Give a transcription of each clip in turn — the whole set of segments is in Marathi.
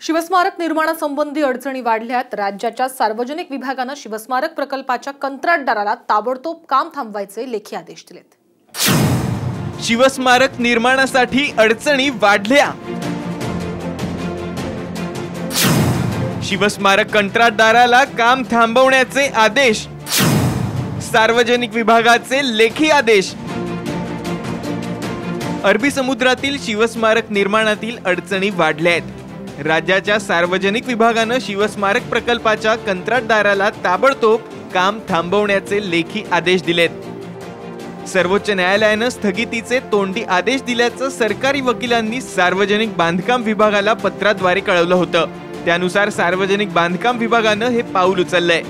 शिवस्मारक निर्माणासंबंधी अडचणी वाढल्यात। राज्याच्या सार्वजनिक विभागाने शिवस्मारक प्रकल्पाच्या कंत्राटदाराला ताबडतोब काम थांबवायचे लेखी आदेश दिलेत। शिवस्मारक निर्माणासाठी अडचणी वाढल्या। शिवस्मारक कंत्राटदाराला काम थांबवण्याचे आदेश। सार्वजनिक विभागाचे लेखी आदेश। अरबी समुद्रातील शिवस्मारक निर्माणातील अडचणी वाढल्या आहेत। राज्याच्या सार्वजनिक विभागाने शिवस्मारक प्रकल्पाच्या कंत्राटदाराला ताबडतोब काम थांबवण्याचे लेखी आदेश दिलेत। सर्वोच्च न्यायालयाने स्थगितीचे तोंडी आदेश दिल्याचं सरकारी वकिलांनी सार्वजनिक बांधकाम विभागाला पत्राद्वारे कळवलं होतं। त्यानुसार सार्वजनिक बांधकाम विभागाने हे पाऊल उचललंय।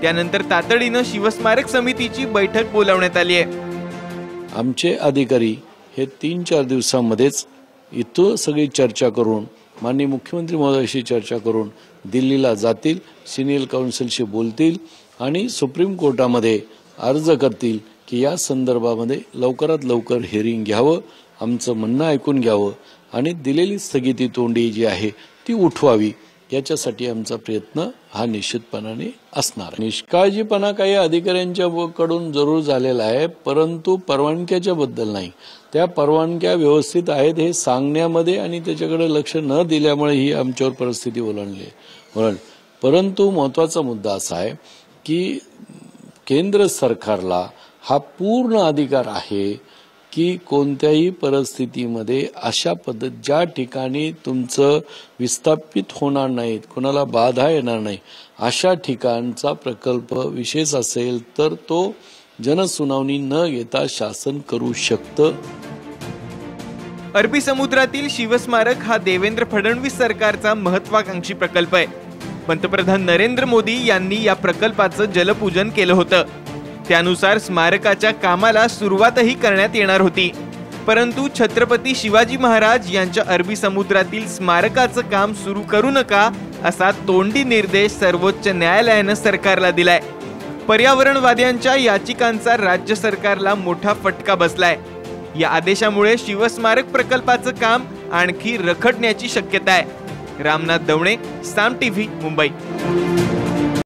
त्यानंतर तातडीने शिवस्मारक समितीची बैठक बोलावण्यात आली आहे। आमचे अधिकारी हे 3-4 दिवसांमध्येच इथं सगळी चर्चा करून माननीय मुख्यमंत्री महोदयाशी चर्चा करून दिल्लीला जातील, सिनियर काउन्सिलशी बोलतील आणि सुप्रीम कोर्टामध्ये अर्ज करतील की या संदर्भामध्ये लवकरात लवकर हिअरिंग घ्यावं, आमचं म्हणणं ऐकून घ्यावं आणि दिलेली स्थगिती तोंडी जी आहे ती उठवावी। याच्यासाठी आमचा प्रयत्न हा निश्चितपणाने असणार। निष्काळजीपणा काही अधिकाऱ्यांच्या कडून जरूर झालेला आहे, परंतु परवानग्याच्या बद्दल नाही। त्या परवानग्या व्यवस्थित आहेत हे सांगण्यामध्ये आणि त्याच्याकडे लक्ष न दिल्यामुळे ही आमच्यावर परिस्थिती ओलांडली। परंतु महत्त्वाचा मुद्दा असा आहे की केंद्र सरकारला हा पूर्ण अधिकार आहे की कोणत्याही परिस्थितीमध्ये अशा पद्धत ज्या ठिकाणी तुमचं विस्थापित होणार नाहीत, कोणाला बाधा येणार नाही, अशा ठिकाणचा प्रकल्प विशेष असेल तर तो जनसुनावणी न घेता शासन करू शकतं। अरबी समुद्रातील शिवस्मारक हा देवेंद्र फडणवीस सरकारचा महत्वाकांक्षी प्रकल्प आहे। पंतप्रधान नरेंद्र मोदी यांनी या प्रकल्पाचं जलपूजन केलं होतं। त्यानुसार स्मारकाच्या कामाला सुरुवातही करण्यात येणार होती, परंतु छत्रपती शिवाजी महाराज यांच्या अरबी समुद्रातील स्मारकाचं काम सुरू करू नका असा तोंडी निर्देश सर्वोच्च न्यायालयाने सरकारला दिलाय। पर्यावरणवाद्यांच्या याचिकांचा राज्य सरकारला मोठा फटका बसलाय। या आदेशामुळे शिवस्मारक प्रकल्पाचं काम आणखी रखडण्याची शक्यता आहे। रामनाथ दवणे, साम टीव्ही, मुंबई।